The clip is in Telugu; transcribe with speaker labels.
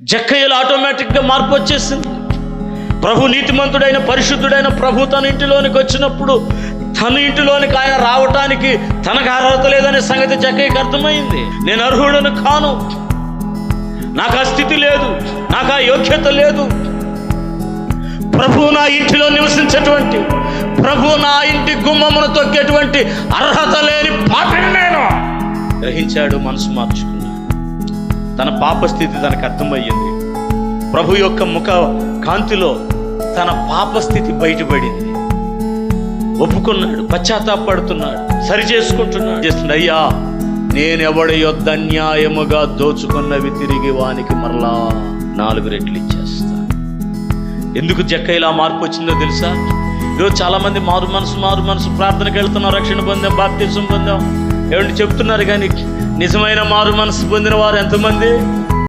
Speaker 1: జక్కయ్యలో ఆటోమేటిక్గా మార్పు వచ్చేసింది. ప్రభు నీతిమంతుడైన పరిశుద్ధుడైన ప్రభు తన ఇంటిలోనికి వచ్చినప్పుడు తన ఇంటిలోనికి ఆయన రావటానికి తనకు అర్హత లేదనే సంగతి జక్కయ్యకి అర్థమైంది. నేను అర్హుడను కాను, నాకు ఆ స్థితి లేదు, నాకు ఆ యోగ్యత లేదు. ప్రభు నా ఇంటిలో నివసించేటువంటి, ప్రభు నా ఇంటి గుమ్మమును తొక్కేటువంటి అర్హత లేని పాపిని నేను గ్రహించాడు. మనసు మార్చుకున్నాడు. తన పాపస్థితి తనకు అర్థమయ్యింది. ప్రభు యొక్క ముఖ కాంతిలో తన పాపస్థితి బయటపడింది. ఒప్పుకున్నాడు, పశ్చాత్తాపడుతున్నాడు, సరి చేసుకుంటున్నాడు. అయ్యా, నేనెవడి యొద్ద అన్యాయముగా దోచుకున్నవి తిరిగి వానికి మరలా 4 రెట్లు ఇచ్చేస్తా. ఎందుకు జక్కయ్యలా మార్పు వచ్చిందో తెలుసా? ఈరోజు చాలా మంది మారు మనసు ప్రార్థనకి వెళ్తున్నాం, రక్షణ పొందాం, బాప్తిసం పొందాం ఏమంటే చెప్తున్నారు, కానీ నిజమైన మారు మనసు పొందిన వారు ఎంతమంది?